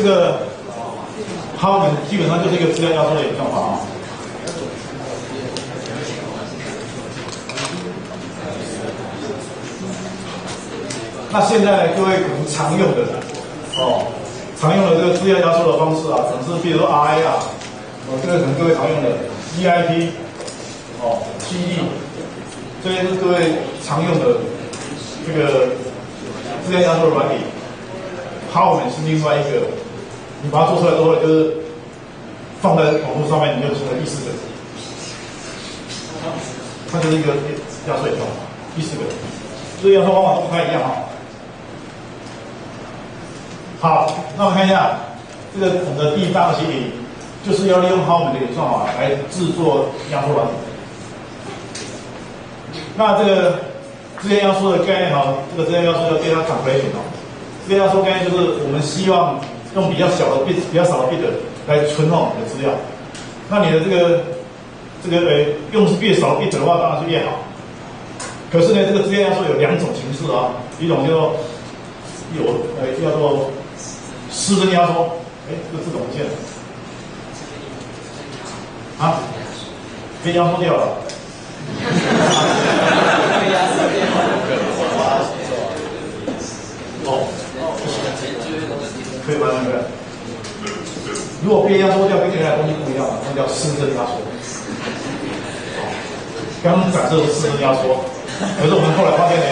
这个 Huffman 基本上就是一个资料压缩的演算法啊。那现在各位可能常用的常用的这个资料压缩的方式啊，可能是比如说 RIR， 这个可能各位常用的 EIP， CD， 这些是各位常用的这个资料压缩的软体。Huffman 是另外一个，你把它做出来之后，就是放在网络上面，你就出了意思的，它就是一个压缩演算法，意思的，这个压缩方法都不太一样啊。好，那我们看一下这个我们的第8个习题，就是要利用Huffman的演算法来制作压缩软体。那这个资料压缩的概念这个资料压缩叫 data compression 资料压缩概念就是我们希望用比较小的 bit、比较少的 bit 来存放我们的资料。那你的这个用越少的 bit 的话，当然是越好。可是呢，这个资料压缩有2种形式啊，一种叫做叫做失真压缩，这个字怎么不见了？啊，被压缩掉了。被压缩掉了。可以吗？那个，如果被压缩掉跟原来的东西不一样，那叫失真压缩。刚刚展示的是失真压缩，可是我们后来发现呢，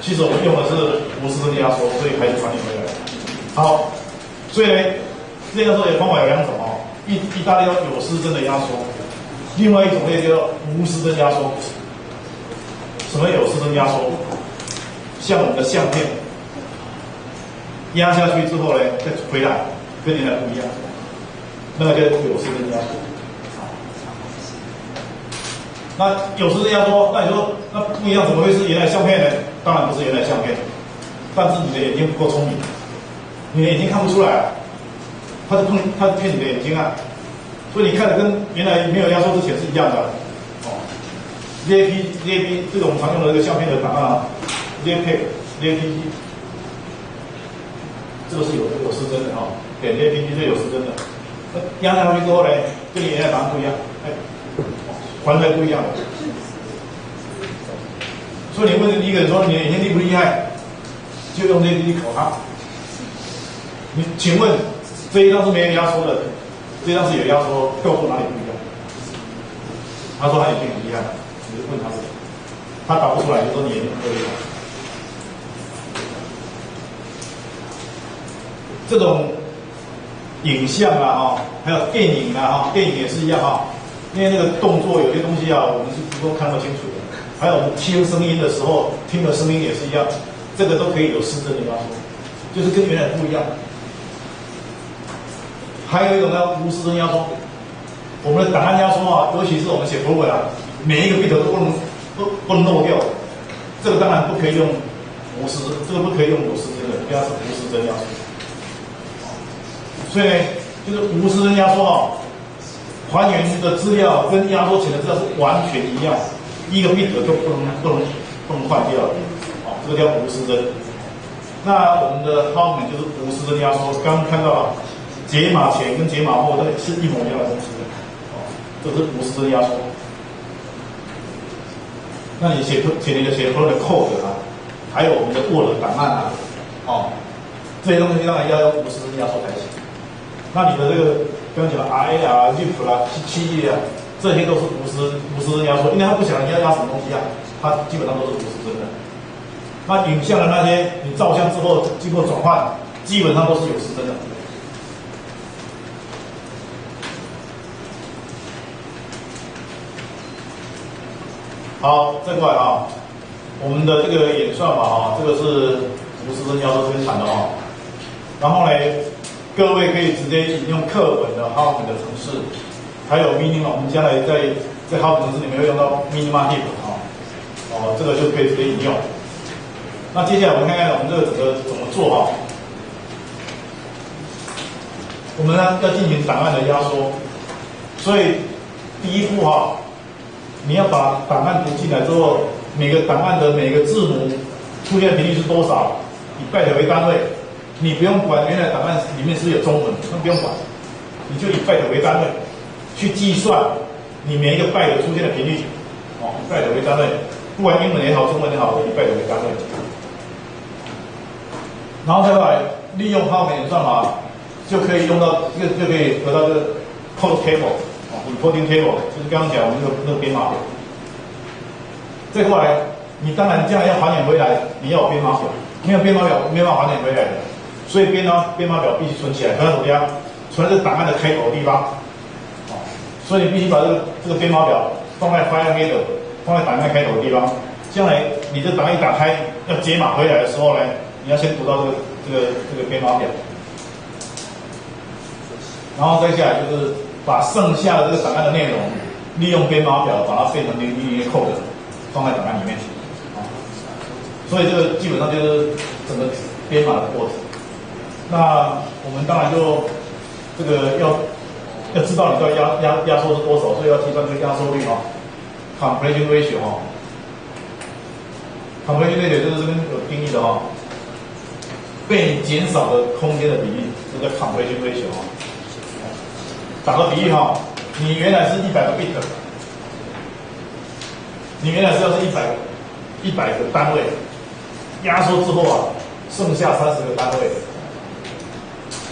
其实我们用的是无失真压缩，所以还是传递回来。好，所以呢，资料压缩的方法有2种一大类叫有失真的压缩，另外一种类叫无失真压缩。什么有失真压缩？像我们的相片。压下去之后呢，再回来，跟原来不一样，那个就有失真压缩。那有失真压缩，那你说那不一样，怎么会是原来相片呢？当然不是原来相片，但是你的眼睛不够聪明，你的眼睛看不出来，它是骗你的眼睛啊，所以你看的跟原来没有压缩之前是一样的。ZAP 这种常用的这个相片的档案ZAP 这个是有失真的点ZAP 是有失真的。压下去之后呢，跟你原来档案不一样，完全不一样的。所以你问第一个人说你的眼睛厉不厉害，就用ZAP考他。你请问这一张是没有压缩的，这一张是有压缩，告诉哪里不一样？他说他眼睛很厉害。你就问他，他答不出来，就说你眼睛不厉害。这种影像还有电影电影也是一样因为那个动作有些东西我们是不够看得清楚的。还有我们听声音的时候，听的声音也是一样，这个都可以有失真的压缩，就是跟原来不一样。还有一种叫无失真压缩，我们的档案压缩尤其是我们写program每一个 bit 都不能漏掉，这个当然不可以用无失真，这个不可以用有失真的，应该是无失真压缩。所以呢，就是无失真压缩还原的资料跟压缩前的资料是完全一样，一个 bit 就不能换掉这个叫无失真。那我们的 Huffman 就是无失真压缩，刚刚看到了解码前跟解码后那是一模一样的东西这是无失真压缩。那你写你的code 还有我们的 Word 档案这些东西当然要用无失真压缩才行。那你的这个刚刚讲的 RA ZIP 7页这些都是无失真压缩，因为他不晓得你要压什么东西它基本上都是无失真的。那影像的那些你照相之后经过转换，基本上都是有失真的。好，再过来我们的这个演算法这个是无失真压缩生产的然后呢，各位可以直接引用课本的Huffman的程式，还有 Minima， 我们将来在Huffman程式里面会用到 Minima Heap 这个就可以直接引用。那接下来我们看看我们这个整个怎么做我们呢要进行档案的压缩，所以第一步你要把档案读进来之后，每个档案的每个字母出现的频率是多少？以byte为单位，你不用管原来档案里面是不是有中文，那不用管，你就以 byte 为单位去计算你每一个 byte 出现的频率，哦，以 byte 为单位，不管英文也好，中文也好，以 byte 为单位。然后再来利用号美演算法，就可以用到就可以得到这个 code table 啊 ，reporting table， 就是刚刚讲我们那个编码表。再过来，你当然将来要还原回来，你要有编码表，没有编码表没办法还原回来的，所以编码表必须存起来，存在什么地方？存在这档案的开头的地方，啊，所以你必须把这个编码表放在 file header， 放在档案开头的地方，将来你这档案一打开要解码回来的时候呢，你要先读到这个编码表，然后再下来就是把剩下的这个档案的内容，利用编码表把它变成linear code，放在档案里面，啊，所以这个基本上就是整个编码的过程。那我们当然就这个要知道你到底压缩是多少，所以要计算这个压缩率哈 ，completion ratio 哈 ，completion ratio 就是这边有定义的哈。被减少的空间的比例，这叫 completion ratio 啊。打个比喻哈，你原来是100个 bit， 你原来是要是100个单位，压缩之后啊，剩下30个单位，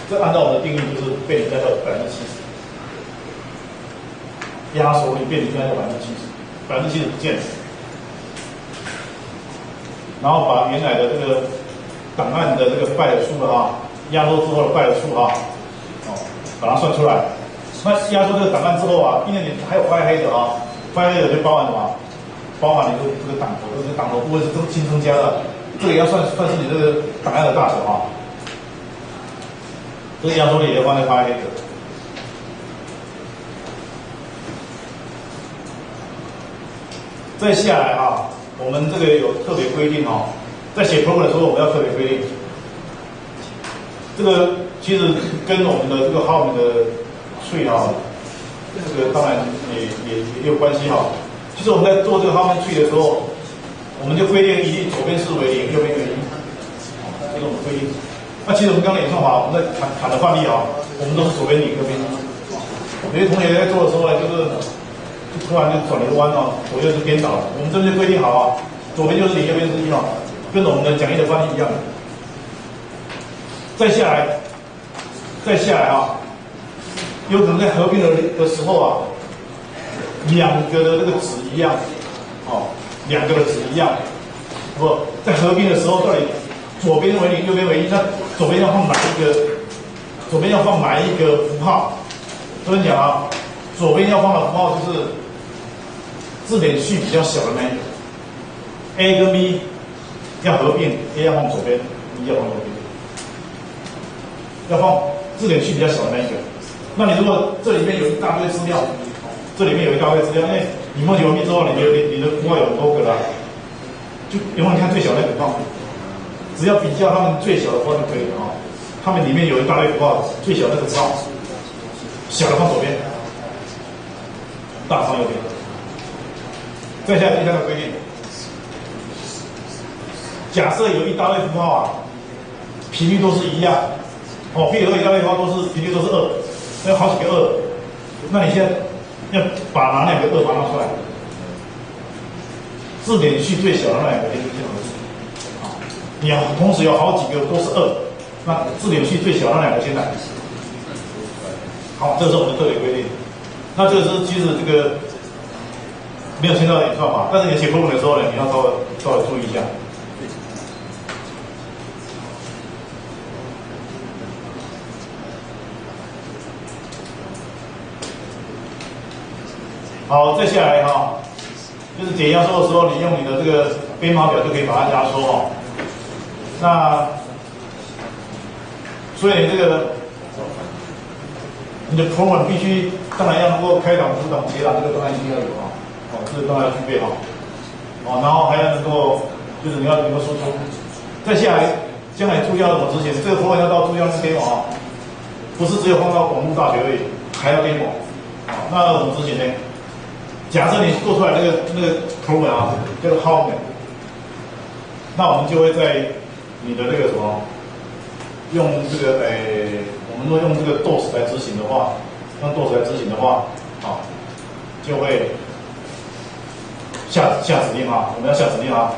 这按照我们的定义就是被你加到70%，压缩率被你加到70%，70%不见了，然后把原来的这个档案的这个 byte 数啊，压缩之后的 byte 数啊，哦，把它算出来。那压缩这个档案之后啊，因为你还有 file header 啊 ，file header 就包含什么？包含你这个档头，这个档头部位是新增加的，这个也要算是你这个档案的大小啊。这个压缩率也要放在 file header。再下来啊，我们这个有特别规定哦。在写 program 的时候，我们要特别规定，这个其实跟我们的这个号面的tree 啊，这个当然也有关系哈。其实我们在做这个号面tree的时候，我们就规定一律左边是为0，右边为1，这是我们规定。那其实我们刚才演算法，我们在谈的范例啊，我们都是左边0，右边1。有些同学在做的时候呢，就突然就转了个弯哦，左右就颠倒了。我们这边就规定好啊，左边就是0，右边是1哦。跟我们的讲义的范例一样。再下来啊，有可能在合并的时候啊，两个的这个值一样，哦，两个的值一样。不，在合并的时候，到底左边为0，右边为1，那左边要放哪一个？左边要放哪一个符号？这边讲啊，左边要放的符号就是字典序比较小的那一个 ，A 跟 B。要合并 ，A 要放左边 ，B 要放右边，要放字典序比较小的那一个。那你如果这里面有一大堆资料，这里面有一大堆资料，因为你默写完毕之后，你的符号有很多个啦，就永远看最小那个符号，只要比较它们最小的符号就可以了啊。它们里面有一大堆符号，最小那个符号，小的放左边，大的放右边。再下来第三个规定。假设有一大类符号啊，频率都是一样，哦，譬如说一大类符号频率都是2，那有好几个2，那你现在要把哪2个2把它拿出来？字典序最小的那2个先合计，啊，你要同时有好几个都是2，那字典序最小的那2个先来。好，这是我们的特别规定。那这个是其实这个没有牵到演算法，但是你写 program 的时候呢，你要稍微注意一下。好，再下来哈，就是解压缩的时候，你用你的这个编码表就可以把它压缩哦。那所以这个你的 program 必须当然要能够开档、读档、结档，这个当然一定要有啊，哦，这个当然要具备好。哦，然后还要能够就是你要能够输出。再下来，将来注要怎么执行？这个 program 要到注要那 demo 啊，不是只有放到广东大学而已，还要 demo。啊，那怎么执行呢？假设你做出来那个 program 啊，叫做 how 那我们就会在你的那个什么用这个我们如果用这个 DOS 来执行的话，用 DOS 来执行的话，啊，就会下指令啊，我们要下指令啊，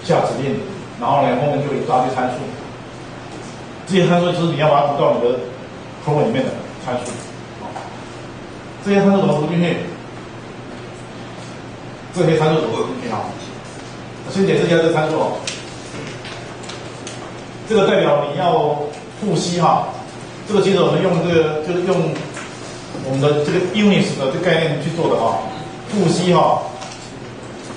下指令，然后呢后面就有一大堆参数，这些参数就是你要把它读到你的 program 里面的参数，啊，这些参数怎么读进去？这些参数怎么读进去啊？先解释一下这个参数哦。这个代表你要复习哈，这个其实我们用这个就是用我们的这个 units 的这个概念去做的哈，复习哈，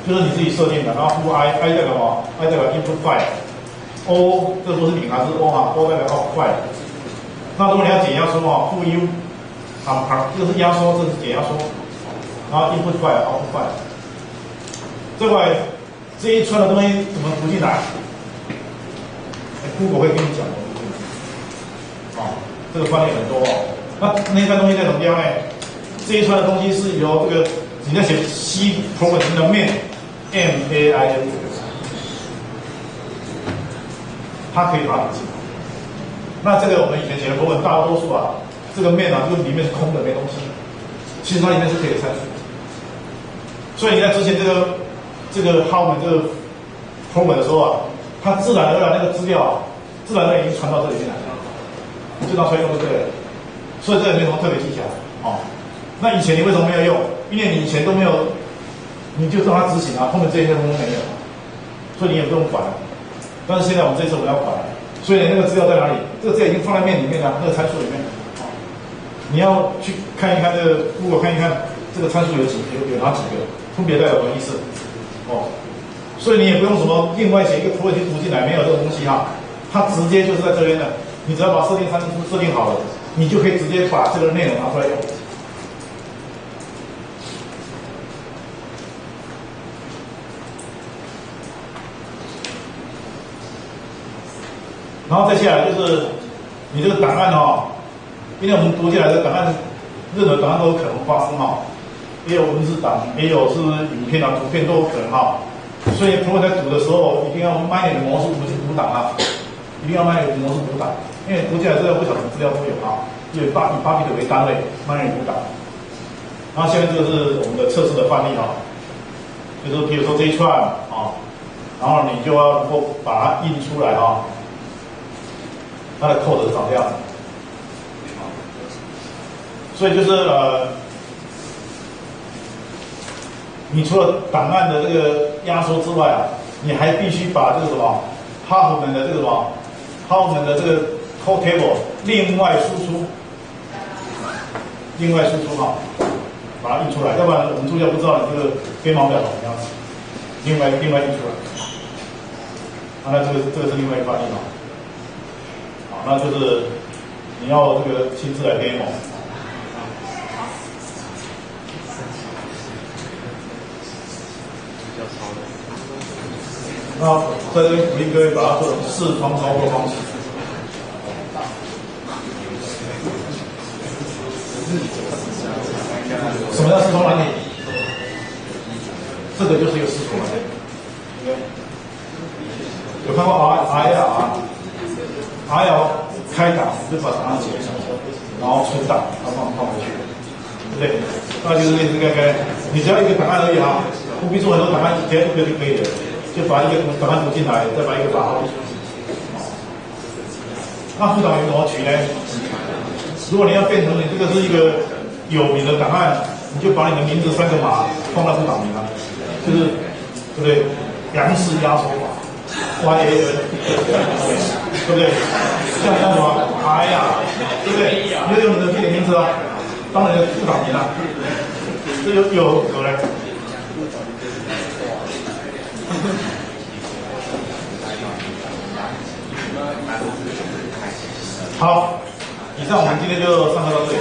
就是你自己设定的，然后负 i 代表什么 ？i 代表 input file，o 这个都是0还是 o 哈 ？o 代表 output file。那如果你要解压缩哈，负 u compare 这个是压缩，这是解压缩，然后 input file、output file。这块这一串的东西怎么读进来？Google 会跟你讲的，啊，这个范例很多哦。那一串东西在怎么样呢？这一串的东西是由这个你在写 C program 的 main， 它可以把它读进来。那这个我们以前写的 program 大多数啊，这个 main 啊，这个里面是空的，没东西。其实它里面是可以参数。所以你在之前这个 how 这个 program 的时候啊，它自然而然那个资料啊，自然而然已经传到这里面来了，就当出来用就对了。所以这也没什么特别技巧哦。那以前你为什么没有用？因为你以前都没有，你就让它执行啊，后面这些通通没有，所以你也不用管了。但是现在我们这次我们要管了，所以那个资料在哪里？这个资料已经放在面里面了，那个参数里面。哦，你要去看一看这个，如果看一看这个参数有哪几个，分别代表什么意思？哦。所以你也不用什么另外写一个图文去读进来，没有这个东西哈，它直接就是在这边的，你只要把设定参数设定好了，你就可以直接把这个内容拿出来用。然后再下来就是你这个档案哦，因为我们读进来的档案，任何档案都有可能发生哈，也有文字档，也有是影片啊、图片都有可能哈。所以朋友在读的时候，一定要慢一点的模式读档啊，一定要慢一点的模式读档，因为读进来资料不晓得资料都有啊，以8 bit 为单位，慢一点读档。然后下面这个是我们的测试的范例哈，就是比如说这一串啊，然后你就要能够把它印出来啊，它的 code 是长这样子，所以就是你除了档案的这个压缩之外啊，你还必须把这个什么 Huffman 的这个什么 Huffman 的这个 code table 另外输出哈，把它印出来，要不然我们助教不知道你这个编码表长什么样子，另外印出来。啊，那这个是另外一个范例嘛，好，那就是你要这个亲自来编哦。那在这边鼓励各位把它做成视窗操作方式。什么叫视窗软体？这个就是一个视窗软体。有看过 RL 开档就把档案解成，然后存档，然后放回去，对不对？那就是类似这个概念。你只要一个档案而已哈，不必做很多档案，只要一个就可以了。就把一个档案读进来，再把一个打号。那副档名怎么取呢？如果你要变成你这个是一个有名的档案，你就把你的名字3个码放到副档名啊，就是对不对？杨氏压缩法 ，YAN， 对不对？像什么 I 呀，对不对？你就用你的自己的名字啊，当你的副档名啊，这有嘞。好，以上我们今天就上课到这里。